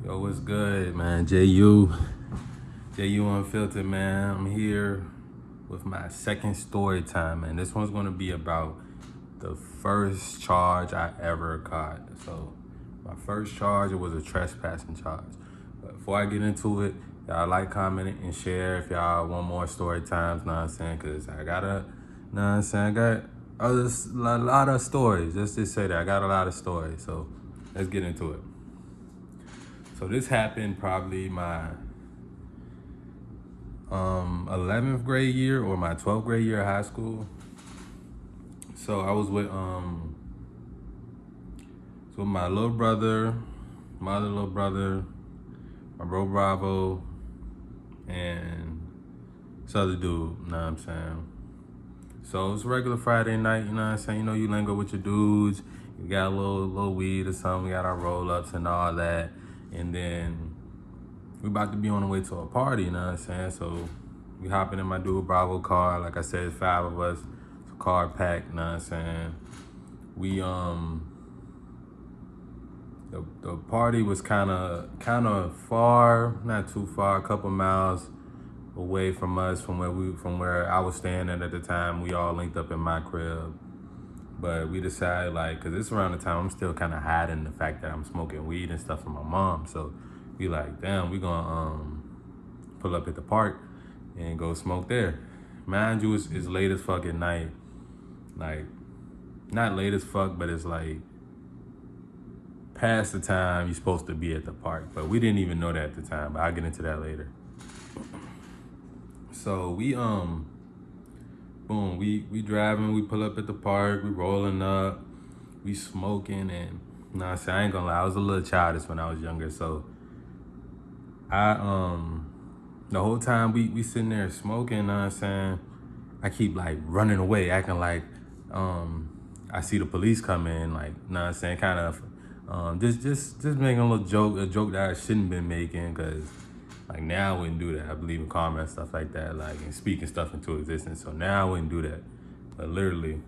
Yo, what's good, man? JU Unfiltered, man. I'm here with my second story time, and this one's gonna be about the first charge I ever caught. So, my first charge, it was a trespassing charge. But before I get into it, y'all like, comment, and share if y'all want more story times, know what I'm saying? Cause I got a lot of stories. Let's just say that I got a lot of stories. So, let's get into it. So this happened probably my 11th grade year or my 12th grade year of high school. So I was with my little brother, my other little brother, my bro Bravo, and this other dude, you know what I'm saying? So it's a regular Friday night, you know what I'm saying? You know, you lingo with your dudes, you got a little weed or something, we got our roll-ups and all that. And then we about to be on the way to a party, you know what I'm saying? So we hopping in my dude Bravo car. Like I said, it's 5 of us. It's a car pack, you know what I'm saying? We the party was kinda far, not too far, a couple miles away from us, from where I was staying at the time. We all linked up in my crib. But we decided, like, cause it's around the time I'm still kind of hiding the fact that I'm smoking weed and stuff from my mom. So we like, damn, we gonna pull up at the park and go smoke there. Mind you, it's late as fuck at night. Like, not late as fuck, but it's like past the time you're supposed to be at the park. But we didn't even know that at the time, but I'll get into that later. So we boom, we driving, we pull up at the park, we rolling up, we smoking, and I ain't gonna lie, I was a little childish when I was younger, so I the whole time we sitting there smoking, I keep like running away, acting like I see the police come in, like, kind of just making a joke that I shouldn't been making, cause like now I wouldn't do that. I believe in karma and stuff like that, like, and speaking stuff into existence. So now I wouldn't do that. But literally,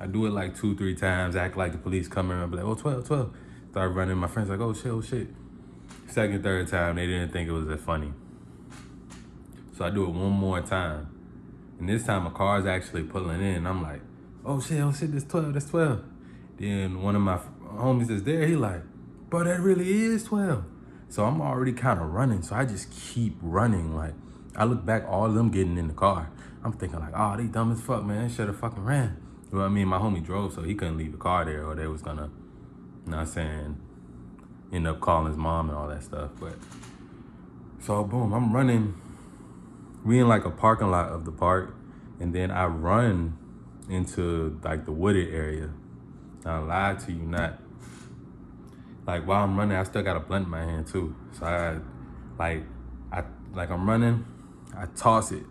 I do it like 2-3 times, act like the police come in and be like, oh, 12. Start running. My friends like, oh shit. Second, third time, they didn't think it was that funny. So I do it one more time. And this time a car's actually pulling in. I'm like, oh shit, that's 12. Then one of my homies is there, he like, bro, that really is 12. So I'm already kind of running, so I just keep running. Like, I look back, all of them getting in the car. I'm thinking like, oh, they dumb as fuck, man. They should have fucking ran. You know what I mean? My homie drove, so he couldn't leave the car there, or they was gonna, end up calling his mom and all that stuff. But, so boom, I'm running. We in like a parking lot of the park, and then I run into like the wooded area. I lied to you not. Like, while I'm running, I still got a blunt in my hand too. So I'm running, I toss it.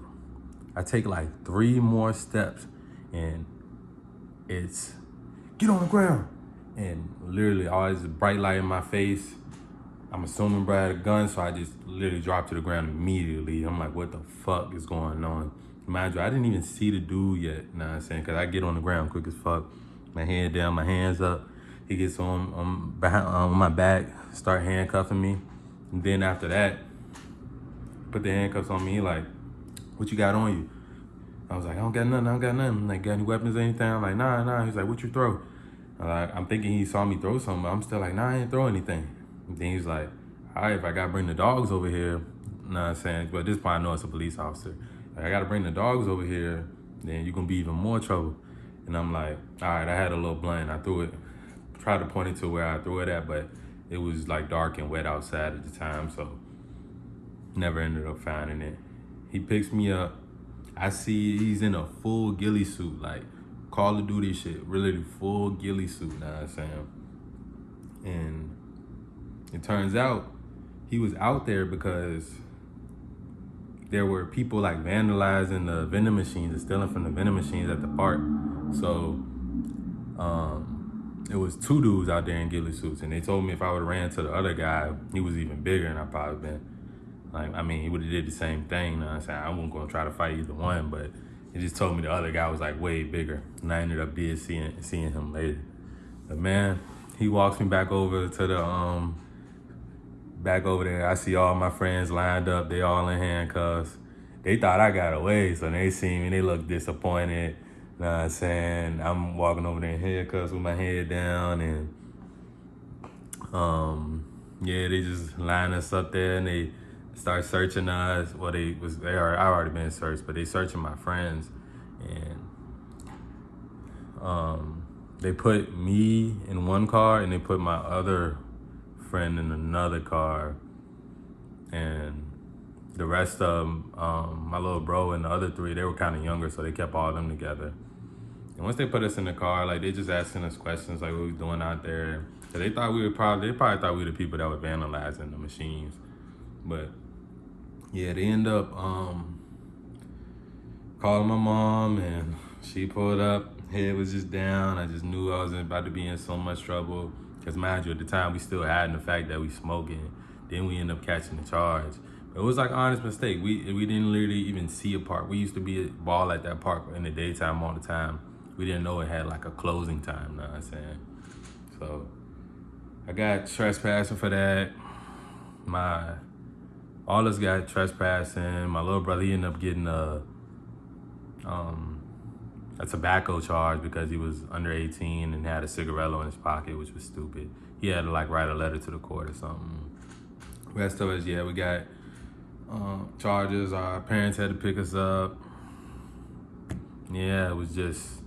I take like 3 more steps, and it's, get on the ground. And literally, all this bright light in my face. I'm assuming bro had a gun, so I just literally dropped to the ground immediately. I'm like, what the fuck is going on? Mind you, I didn't even see the dude yet, you know what I'm saying? Cause I get on the ground quick as fuck. My head down, my hands up. He gets on my back, start handcuffing me. And then after that, put the handcuffs on me. He like, what you got on you? I was like, I don't got nothing. I'm like, got any weapons or anything? I'm like, nah. He's like, what you throw? I'm thinking he saw me throw something, but I'm still like, nah, I ain't throw anything. And then he's like, all right, if I gotta bring the dogs over here, you know what I'm saying? But at this point, I know it's a police officer. Like, I gotta bring the dogs over here, then you're gonna be even more trouble. And I'm like, all right, I had a little blunt, I threw it. Tried to point it to where I threw it at, but it was like dark and wet outside at the time, so never ended up finding it. He picks me up. I see he's in a full ghillie suit, like Call of Duty shit, really full ghillie suit, know what I'm saying? And it turns out he was out there because there were people like vandalizing the vending machines and stealing from the vending machines at the park. So, it was 2 dudes out there in ghillie suits, and they told me if I would've ran to the other guy, he was even bigger, and I probably been like, he would've did the same thing, you know what I'm saying? I wasn't gonna try to fight either one, but he just told me the other guy was like way bigger, and I ended up seeing him later. But man, he walks me back over to the back over there, I see all my friends lined up. They all in handcuffs. They thought I got away, so they see me. They look disappointed. You know what I'm saying? I'm walking over there in handcuffs with my head down, and yeah, they just line us up there and they start searching us. Well, I already been searched, but they searching my friends, and they put me in one car and they put my other friend in another car, and the rest of my little bro and the other three, they were kind of younger, so they kept all of them together. And once they put us in the car, like, they just asking us questions like what we was doing out there. So they probably thought we were the people that were vandalizing the machines. But yeah, they end up calling my mom, and she pulled up. Head was just down. I just knew I was about to be in so much trouble. Because mind you, at the time we still had the fact that we smoking. Then we end up catching the charge. It was like an honest mistake. We didn't literally even see a park. We used to be at ball at that park in the daytime all the time. We didn't know it had like a closing time, you know what I'm saying? So I got trespassing for that. All us got trespassing. My little brother, he ended up getting a tobacco charge because he was under 18 and had a cigarello in his pocket, which was stupid. He had to like write a letter to the court or something. Rest of us, yeah, we got charges. Our parents had to pick us up. Yeah, it was just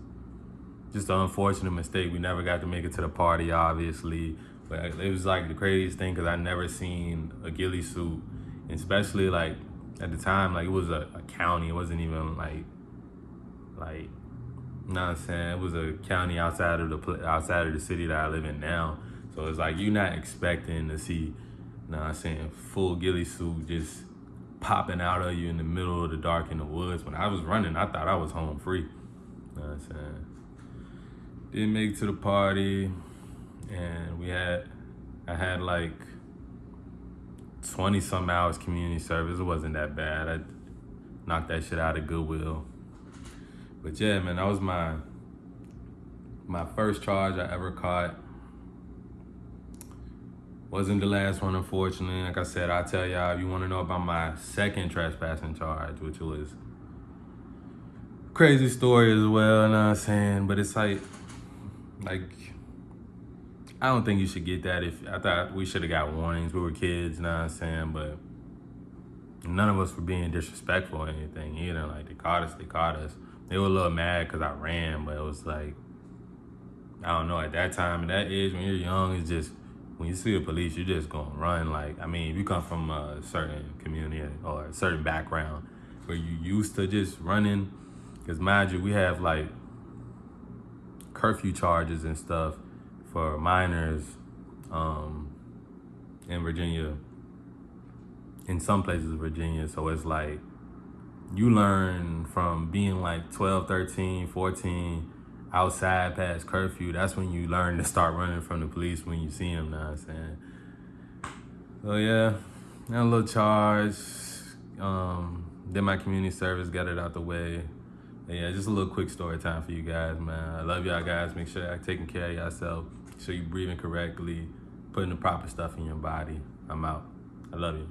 an unfortunate mistake. We never got to make it to the party, obviously. But it was like the craziest thing because I never seen a ghillie suit, and especially like at the time, like it was a county. It wasn't even like, you know what I'm saying? It was a county outside of the city that I live in now. So it's like you're not expecting to see, you know what I'm saying, full ghillie suit just popping out of you in the middle of the dark in the woods. When I was running, I thought I was home free. You know what I'm saying? Didn't make it to the party, and I had like 20 some hours community service. It wasn't that bad. I knocked that shit out of Goodwill. But yeah, man, that was my first charge I ever caught. Wasn't the last one, unfortunately. Like I said, I'll tell y'all if you want to know about my second trespassing charge, which was crazy story as well, you know what I'm saying? But it's like, I don't think you should get that. I thought we should have got warnings. We were kids, you know what I'm saying? But none of us were being disrespectful or anything either. Like, they caught us. They were a little mad because I ran, but it was like, I don't know, at that time, at that age, when you're young, it's just, when you see the police, you're just gonna run. Like, I mean, if you come from a certain community or a certain background where you used to just running, because mind you, we have like curfew charges and stuff for minors in Virginia, in some places in Virginia. So it's like, you learn from being like 12, 13, 14, outside past curfew. That's when you learn to start running from the police when you see them, you know what I'm saying? So yeah, got a little charge. Did my community service, got it out the way. But yeah, just a little quick story time for you guys, man. I love y'all guys. Make sure y'all taking care of yourself. Make sure you breathing correctly, putting the proper stuff in your body. I'm out. I love you.